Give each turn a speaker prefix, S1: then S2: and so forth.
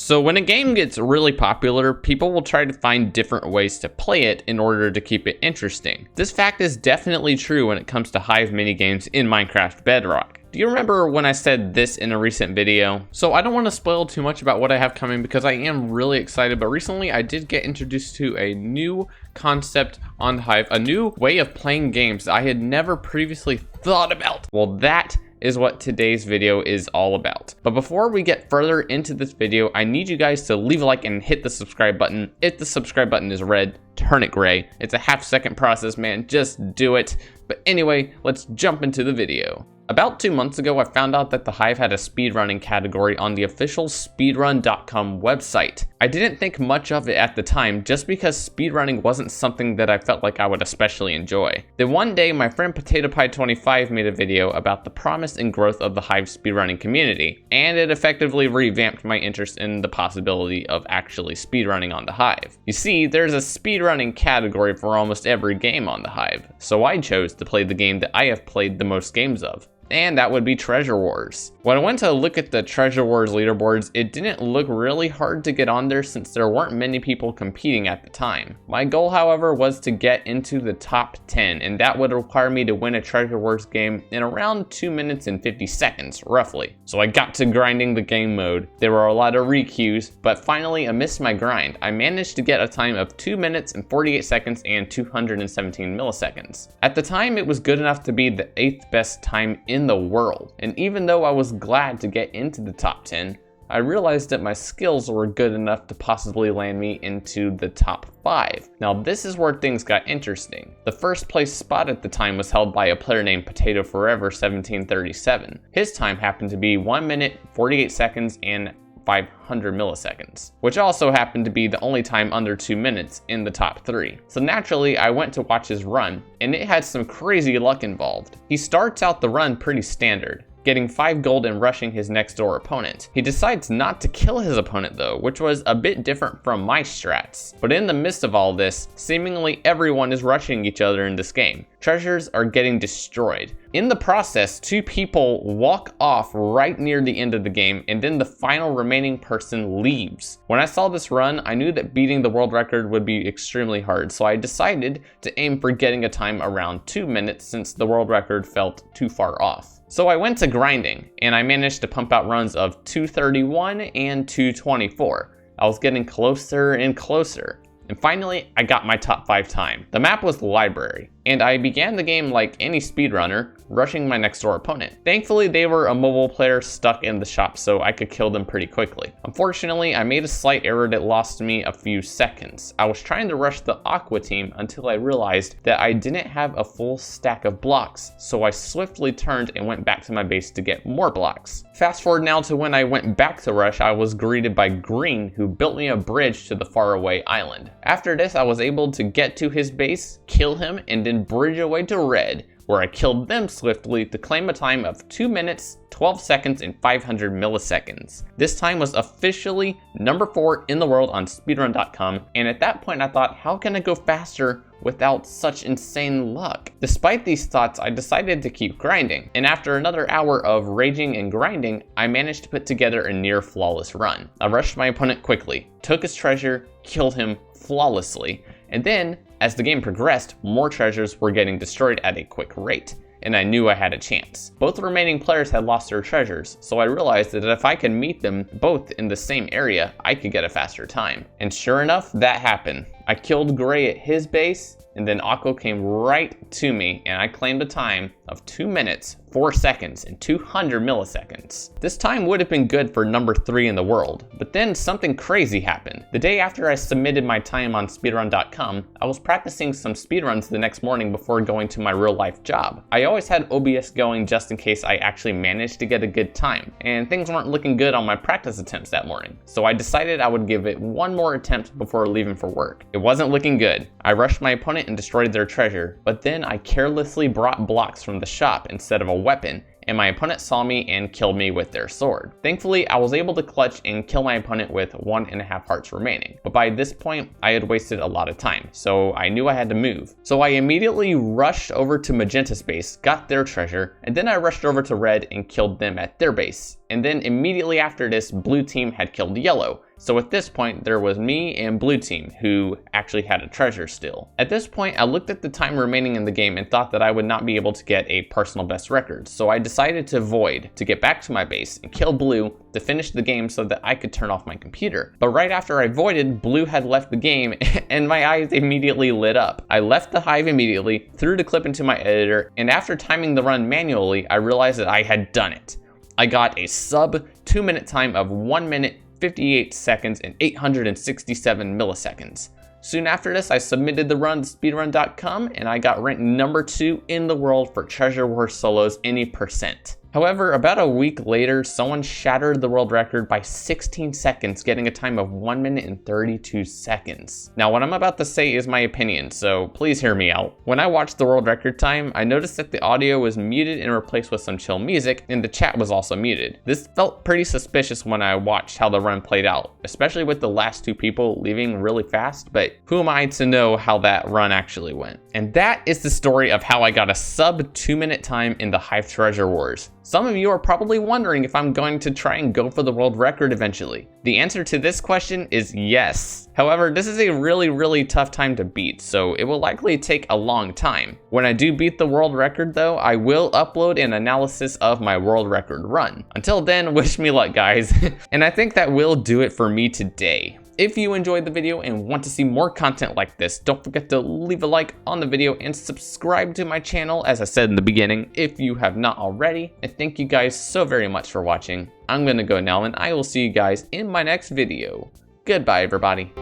S1: So when a game gets really popular, people will try to find different ways to play it in order to keep it interesting. This fact is definitely true when it comes to Hive minigames in Minecraft Bedrock. Do you remember when I said this in a recent video? So I don't want to spoil too much about what I have coming because I am really excited, but recently I did get introduced to a new concept on Hive, a new way of playing games I had never previously thought about. Well, that is what today's video is all about. But before we get further into this video, I need you guys to leave a like and hit the subscribe button. If the subscribe button is red, turn it gray. It's a half-second process, man. Just do it. But anyway, let's jump into the video. About 2 months ago, I found out that the Hive had a speedrunning category on the official speedrun.com website. I didn't think much of it at the time just because speedrunning wasn't something that I felt like I would especially enjoy. Then one day, my friend PotatoPie25 made a video about the promise and growth of the Hive speedrunning community, and it effectively revamped my interest in the possibility of actually speedrunning on the Hive. You see, there's a speedrunning category for almost every game on the Hive, so I chose to play the game that I have played the most games of. And that would be Treasure Wars. When I went to look at the Treasure Wars leaderboards, it didn't look really hard to get on there since there weren't many people competing at the time. My goal, however, was to get into the top 10, and that would require me to win a Treasure Wars game in around 2 minutes and 50 seconds, roughly. So I got to grinding the game mode. There were a lot of requeues, but finally, amidst my grind, I managed to get a time of 2 minutes and 48 seconds and 217 milliseconds. At the time, it was good enough to be the 8th best time in the world, and even though I was glad to get into the top 10, I realized that my skills were good enough to possibly land me into the top 5. Now this is where things got interesting. The first place spot at the time was held by a player named Potato Forever 1737. His time happened to be 1 minute, 48 seconds, and 500 milliseconds, which also happened to be the only time under 2 minutes in the top 3. So naturally, I went to watch his run, and it had some crazy luck involved. He starts out the run pretty standard, getting 5 gold and rushing his next door opponent. He decides not to kill his opponent though, which was a bit different from my strats. But in the midst of all this, seemingly everyone is rushing each other in this game. Treasures are getting destroyed. In the process, 2 people walk off right near the end of the game, and then the final remaining person leaves. When I saw this run, I knew that beating the world record would be extremely hard, so I decided to aim for getting a time around 2 minutes since the world record felt too far off. So I went to grinding, and I managed to pump out runs of 231 and 224. I was getting closer and closer. And finally, I got my top 5 time. The map was the library, and I began the game like any speedrunner, rushing my next door opponent. Thankfully, they were a mobile player stuck in the shop, so I could kill them pretty quickly. Unfortunately, I made a slight error that lost me a few seconds. I was trying to rush the Aqua team until I realized that I didn't have a full stack of blocks, so I swiftly turned and went back to my base to get more blocks. Fast forward now to when I went back to rush, I was greeted by Green, who built me a bridge to the faraway island. After this, I was able to get to his base, kill him, and then bridge away to Red, where I killed them swiftly to claim a time of 2 minutes, 12 seconds, and 500 milliseconds. This time was officially number 4 in the world on speedrun.com, and at that point I thought, how can I go faster without such insane luck? Despite these thoughts, I decided to keep grinding, and after another hour of raging and grinding, I managed to put together a near flawless run. I rushed my opponent quickly, took his treasure, killed him flawlessly, and then, as the game progressed, more treasures were getting destroyed at a quick rate, and I knew I had a chance. Both remaining players had lost their treasures, so I realized that if I could meet them both in the same area, I could get a faster time. And sure enough, that happened. I killed Gray at his base, and then Aqua came right to me, and I claimed a time of 2 minutes, 4 seconds, and 200 milliseconds. This time would have been good for number 3 in the world, but then something crazy happened. The day after I submitted my time on speedrun.com, I was practicing some speedruns the next morning before going to my real life job. I always had OBS going just in case I actually managed to get a good time, and things weren't looking good on my practice attempts that morning, so I decided I would give it one more attempt before leaving for work. It wasn't looking good. I rushed my opponent and destroyed their treasure, but then I carelessly brought blocks from the shop instead of a weapon, and my opponent saw me and killed me with their sword. Thankfully, I was able to clutch and kill my opponent with 1.5 hearts remaining, but by this point, I had wasted a lot of time, so I knew I had to move. So I immediately rushed over to Magenta's base, got their treasure, and then I rushed over to Red and killed them at their base. And then immediately after this, Blue team had killed Yellow, So at this point, there was me and blue team who actually had a treasure still. At this point, I looked at the time remaining in the game and thought that I would not be able to get a personal best record. So I decided to void to get back to my base and kill blue to finish the game so that I could turn off my computer. But right after I voided, blue had left the game and my eyes immediately lit up. I left the hive immediately, threw the clip into my editor, and after timing the run manually, I realized that I had done it. I got a sub 2 minute time of 1 minute, 58 seconds, and 867 milliseconds. Soon after this, I submitted the run to speedrun.com and I got ranked number 2 in the world for Treasure War solos any percent. However, about a week later, someone shattered the world record by 16 seconds, getting a time of 1 minute and 32 seconds. Now, what I'm about to say is my opinion, so please hear me out. When I watched the world record time, I noticed that the audio was muted and replaced with some chill music, and the chat was also muted. This felt pretty suspicious when I watched how the run played out, especially with the last 2 people leaving really fast, but who am I to know how that run actually went? And that is the story of how I got a sub 2 minute time in the Hive Treasure Wars. Some of you are probably wondering if I'm going to try and go for the world record eventually. The answer to this question is yes. However, this is a really tough time to beat, so it will likely take a long time. When I do beat the world record though, I will upload an analysis of my world record run. Until then, wish me luck guys. And I think that will do it for me today. If you enjoyed the video and want to see more content like this, don't forget to leave a like on the video and subscribe to my channel, as I said in the beginning, if you have not already. And thank you guys so very much for watching. I'm gonna go now and I will see you guys in my next video. Goodbye, everybody.